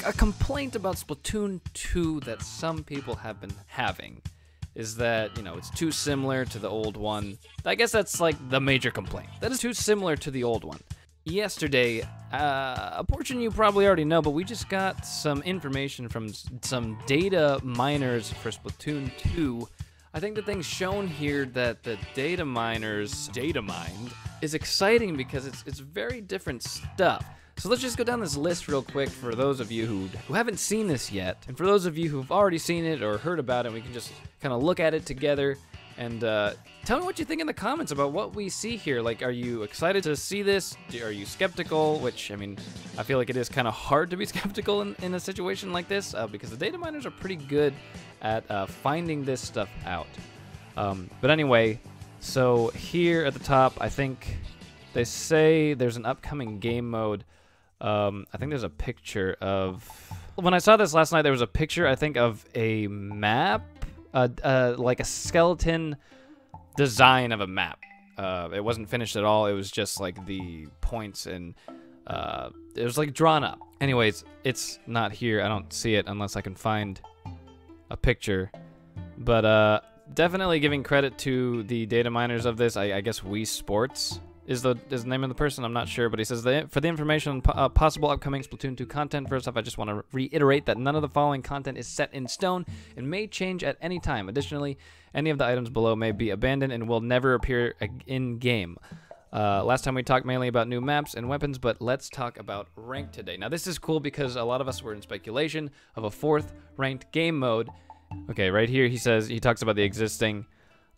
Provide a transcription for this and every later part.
a complaint about Splatoon 2 that some people have been having is that, you know, it's too similar to the old one. I guess that's like the major complaint. That is too similar to the old one. Yesterday, a portion you probably already know, but we just got some information from some data miners for Splatoon 2. I think the thing shown here that the data miners data mined is exciting because it's very different stuff. So let's just go down this list real quick for those of you who haven't seen this yet, and for those of you who've already seen it or heard about it, we can just kind of look at it together and tell me what you think in the comments about what we see here. Like, are you excited to see this? Are you skeptical? Which, I mean, I feel like it is kind of hard to be skeptical in a situation like this because the data miners are pretty good at finding this stuff out. But anyway, so here at the top, I think they say there's an upcoming game mode. I think there's a picture of... When I saw this last night, there was a picture, I think, of a map, like a skeleton design of a map. It wasn't finished at all. It was just like the points and it was like drawn up. Anyways, it's not here. I don't see it unless I can find a picture. But definitely giving credit to the data miners of this. I guess Wii Sports is the name of the person. I'm not sure, but he says that for the information on possible upcoming Splatoon 2 content, first off, I just want to reiterate that none of the following content is set in stone and may change at any time. Additionally, any of the items below may be abandoned and will never appear in-game. Last time we talked mainly about new maps and weapons, but let's talk about ranked today. Now, this is cool because a lot of us were in speculation of a 4th ranked game mode. Okay, right here he talks about the existing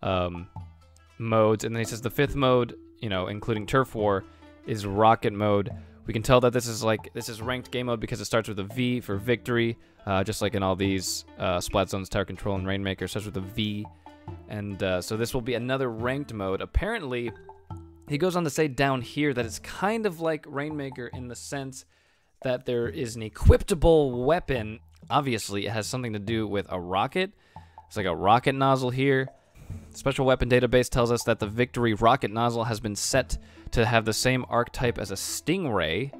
modes, and then he says the 5th mode, you know, including Turf War, is Rocket mode. We can tell that this is ranked game mode because it starts with a V for victory, just like in all these Splat Zones, Tower Control, and Rainmaker. Starts with a V, and so this will be another ranked mode. Apparently, he goes on to say down here that it's kind of like Rainmaker in the sense that there is an equipable weapon. Obviously, it has something to do with a rocket. It's like a rocket nozzle here. Special Weapon Database tells us that the Victory rocket nozzle has been set to have the same archetype as a Stingray.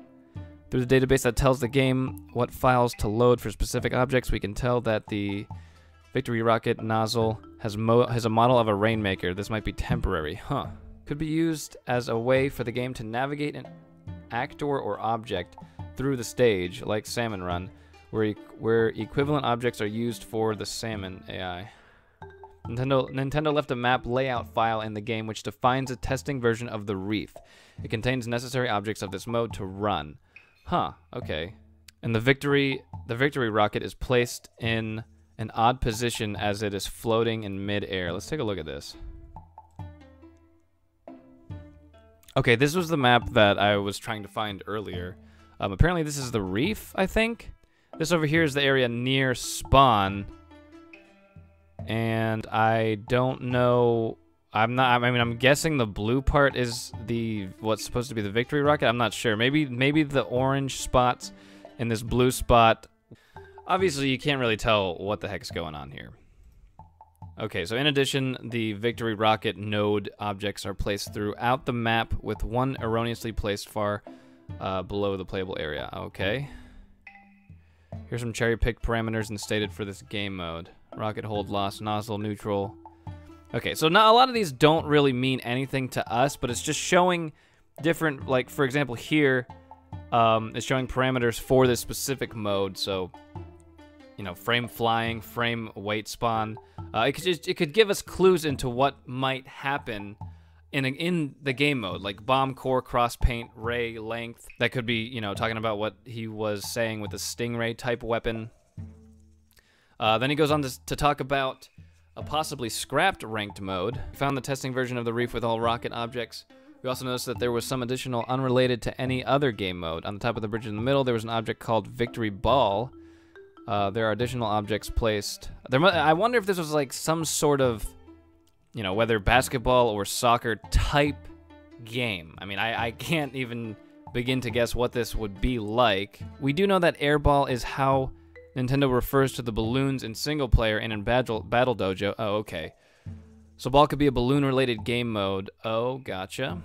Through the database that tells the game what files to load for specific objects, we can tell that the Victory rocket nozzle has a model of a Rainmaker. This might be temporary. Huh. Could be used as a way for the game to navigate an actor or object through the stage, like Salmon Run, where equivalent objects are used for the Salmon AI. Nintendo left a map layout file in the game which defines a testing version of the Reef. It contains necessary objects of this mode to run. Huh, okay. And the Victory rocket is placed in an odd position as it is floating in mid-air. Let's take a look at this. Okay, this was the map that I was trying to find earlier. Apparently this is the Reef, I think. This over here is the area near spawn. And I don't know. I'm guessing the blue part is what's supposed to be the Victory rocket. I'm not sure. Maybe the orange spots and this blue spot. Obviously, you can't really tell what the heck's going on here. Okay, so in addition, the Victory rocket node objects are placed throughout the map, with one erroneously placed far below the playable area. Okay. Here's some cherry-picked parameters instated for this game mode. Rocket hold loss, nozzle neutral. Okay, so now a lot of these don't really mean anything to us, but it's just showing different, like, for example, here, it's showing parameters for this specific mode. So, you know, frame flying, frame weight spawn. It could give us clues into what might happen in the game mode, like bomb core, cross paint, ray length. That could be, you know, talking about what he was saying with the Stingray type weapon. Then he goes on to talk about a possibly scrapped ranked mode. We found the testing version of the Reef with all rocket objects. We also noticed that there was some additional unrelated to any other game mode. On the top of the bridge in the middle, there was an object called Victory Ball. There are additional objects placed. I wonder if this was like some sort of, you know, whether basketball or soccer type game. I mean, I can't even begin to guess what this would be like. We do know that Airball is how Nintendo refers to the balloons in single player and in Battle Dojo. Oh, okay. So ball could be a balloon-related game mode. Oh, gotcha.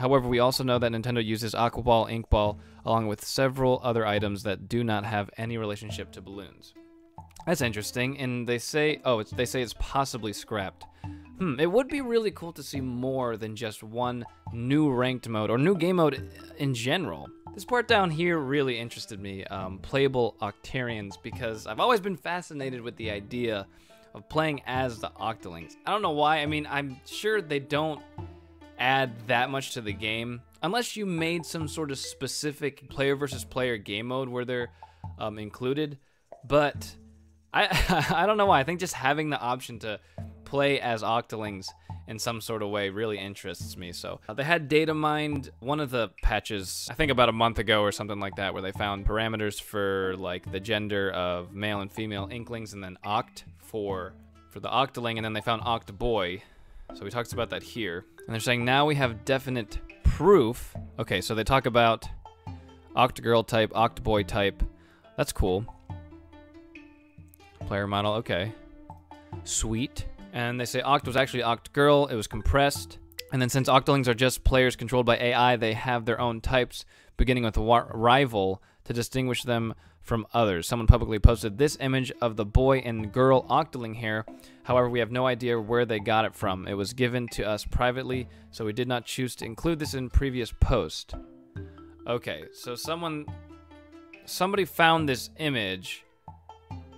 However, we also know that Nintendo uses Aqua Ball, Ink Ball, along with several other items that do not have any relationship to balloons. That's interesting, and they say, they say it's possibly scrapped. It would be really cool to see more than just one new ranked mode, or new game mode in general. This part down here really interested me, playable Octarians, because I've always been fascinated with the idea of playing as the Octolings. I don't know why, I mean, I'm sure they don't add that much to the game, unless you made some sort of specific player versus player game mode where they're included, but I don't know why. I think just having the option to play as Octolings in some sort of way really interests me. So they had data mined one of the patches, I think about a month ago or something like that, where they found parameters for like the gender of male and female Inklings, and then Oct for the Octoling, and then they found Octoboy. So we talked about that here. And they're saying now we have definite proof. Okay, so they talk about Octogirl type, Octoboy type. That's cool. Player model, okay. Sweet. And they say Oct was actually Octogirl, it was compressed. And then since Octolings are just players controlled by AI, they have their own types, beginning with rival, to distinguish them from others. Someone publicly posted this image of the boy and girl Octoling hair. However, we have no idea where they got it from. It was given to us privately, so we did not choose to include this in previous post. Okay, so somebody found this image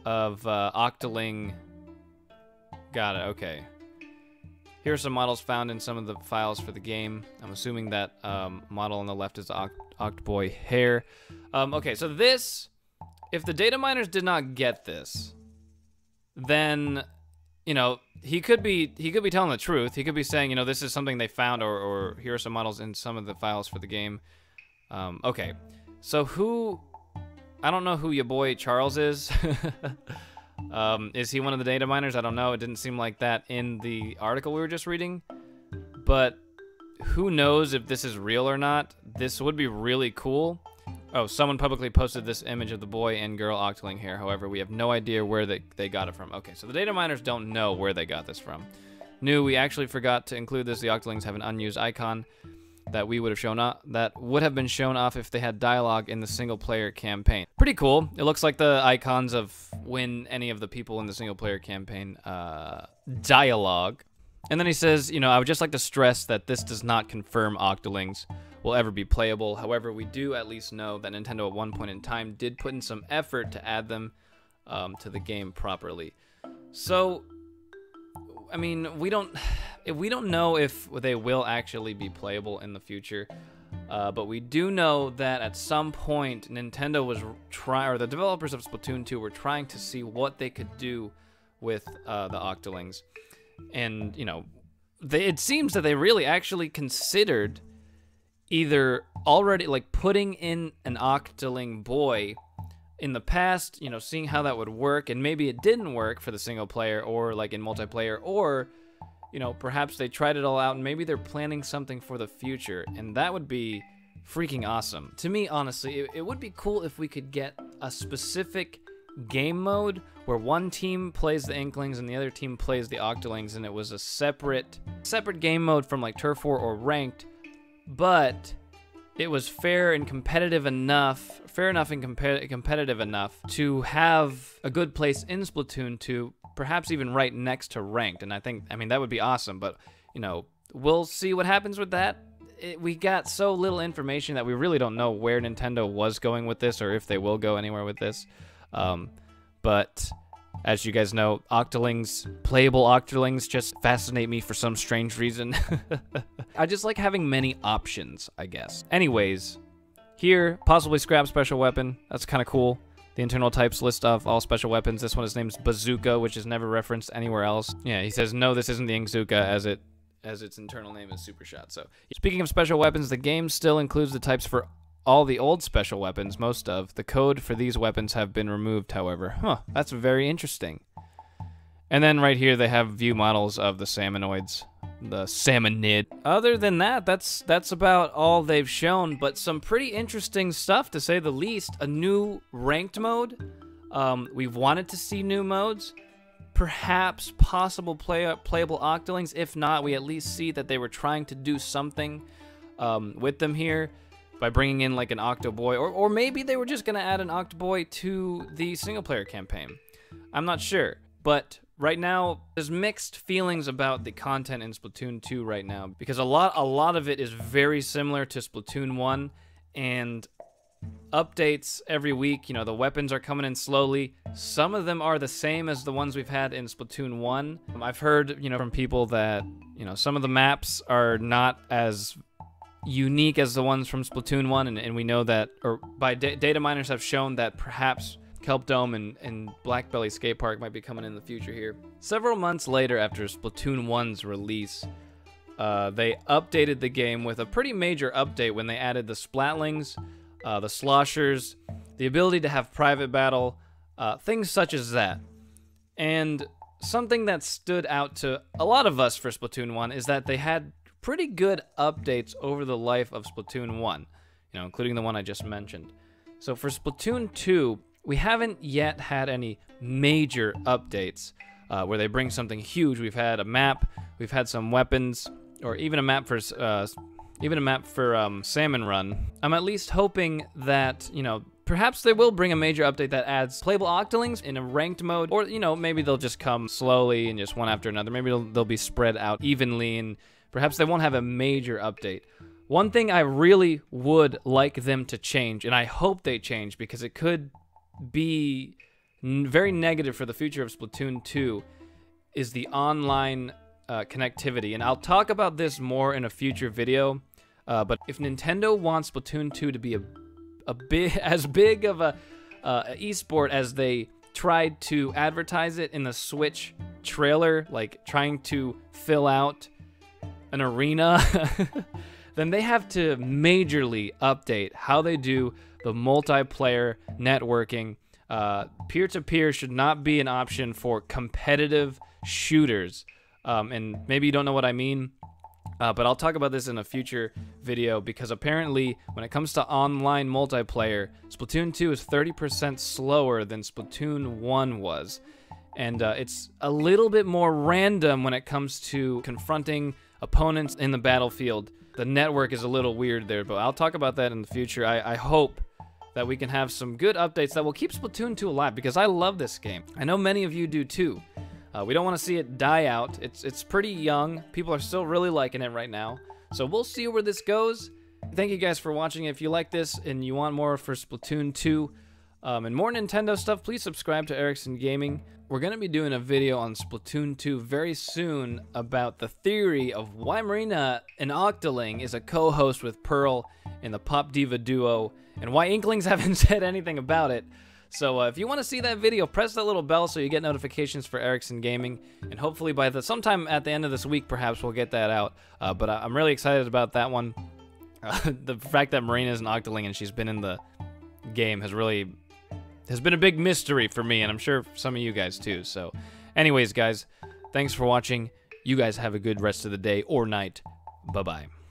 of Octoling. Got it, okay. Here are some models found in some of the files for the game. I'm assuming that model on the left is the Octoboy hair. Okay, so this, if the Dataminers did not get this, then, you know, he could be telling the truth. He could be saying, you know, this is something they found, or here are some models in some of the files for the game. Okay, so I don't know who your boy Charles is. Is he one of the data miners? I don't know. It didn't seem like that in the article we were just reading. But who knows if this is real or not? This would be really cool. Oh, someone publicly posted this image of the boy and girl Octoling hair. However, we have no idea where they got it from. Okay, so the data miners don't know where they got this from. We actually forgot to include this. The Octolings have an unused icon that we would have shown off, that would have been shown off if they had dialogue in the single player campaign. Pretty cool. It looks like the icons of when any of the people in the single player campaign dialogue. And then he says, you know, I would just like to stress that this does not confirm Octolings will ever be playable. However, we do at least know that Nintendo at one point in time did put in some effort to add them to the game properly. So, I mean, we don't know if they will actually be playable in the future, but we do know that at some point Nintendo was or the developers of Splatoon 2 were trying to see what they could do with the Octolings, and you know, it seems that they really actually considered either already like putting in an Octoling boy in the past, you know, seeing how that would work, and maybe it didn't work for the single player or like in multiplayer, or, you know, perhaps they tried it all out and maybe they're planning something for the future, and that would be freaking awesome. To me, honestly, it would be cool if we could get a specific game mode where one team plays the Inklings and the other team plays the Octolings, and it was a separate game mode from like Turf War or Ranked, but it was fair and competitive enough, competitive enough to have a good place in Splatoon 2, perhaps even right next to Ranked. And I mean, that would be awesome, but, you know, we'll see what happens with that. We got so little information that we really don't know where Nintendo was going with this, or if they will go anywhere with this. But as you guys know, Octolings, playable Octolings, just fascinate me for some strange reason. I just like having many options, I guess. Anyways, here, possibly scrap special weapon. That's kind of cool. The internal types list of all special weapons. This one is named Bazooka, which is never referenced anywhere else. Yeah, he says, no, this isn't the Inkzooka, as its internal name is Super Shot. So, speaking of special weapons, the game still includes the types for all the old special weapons, most of. The code for these weapons have been removed, however. Huh, that's very interesting. And then right here they have view models of the Salmonoids, the Salmonid. Other than that, that's about all they've shown, but some pretty interesting stuff to say the least. A new ranked mode. We've wanted to see new modes. Perhaps possible playable Octolings. If not, we at least see that they were trying to do something with them here by bringing in like an Octoboy, or maybe they were just gonna add an Octoboy to the single-player campaign. I'm not sure, but right now there's mixed feelings about the content in Splatoon 2 right now, because a lot of it is very similar to Splatoon 1, and updates every week. You know, the weapons are coming in slowly. Some of them are the same as the ones we've had in Splatoon 1. I've heard, you know, from people that, you know, some of the maps are not as unique as the ones from Splatoon 1, and we know that, or by Dataminers have shown that perhaps Kelp Dome and Blackbelly Skate Park might be coming in the future here. Several months later after Splatoon 1's release, they updated the game with a pretty major update when they added the Splatlings, the Sloshers, the ability to have private battle, things such as that. And something that stood out to a lot of us for Splatoon 1 is that they had pretty good updates over the life of Splatoon 1, you know, including the one I just mentioned. So for Splatoon 2, we haven't yet had any major updates where they bring something huge. We've had a map, we've had some weapons, or even a map for Salmon Run. I'm at least hoping that, you know, perhaps they will bring a major update that adds playable Octolings in a ranked mode, or, you know, maybe they'll just come slowly and just one after another. Maybe they'll be spread out evenly, and perhaps they won't have a major update. One thing I really would like them to change, and I hope they change because it could be very negative for the future of Splatoon 2, is the online connectivity. And I'll talk about this more in a future video, but if Nintendo wants Splatoon 2 to be as big of a esport as they tried to advertise it in the Switch trailer, like trying to fill out an arena, then they have to majorly update how they do the multiplayer networking. Peer-to-peer should not be an option for competitive shooters. And maybe you don't know what I mean, but I'll talk about this in a future video, because apparently when it comes to online multiplayer, Splatoon 2 is 30% slower than Splatoon 1 was. And it's a little bit more random when it comes to confronting opponents in the battlefield. The network is a little weird there, but I'll talk about that in the future. I hope that we can have some good updates that will keep Splatoon 2 alive, because I love this game. I know many of you do too. We don't want to see it die out. It's pretty young. People are still really liking it right now. So we'll see where this goes. Thank you guys for watching. If you like this and you want more for Splatoon 2 and more Nintendo stuff, please subscribe to Erickson Gaming. We're going to be doing a video on Splatoon 2 very soon about the theory of why Marina, an Octoling, is a co-host with Pearl in the Pop Diva duo, and why Inklings haven't said anything about it. So if you want to see that video, press that little bell so you get notifications for Erickson Gaming, and hopefully by sometime at the end of this week, perhaps we'll get that out. But I'm really excited about that one. The fact that Marina is an Octoling and she's been in the game has been a big mystery for me, and I'm sure some of you guys too. So anyways, guys, thanks for watching. You guys have a good rest of the day or night. Bye-bye.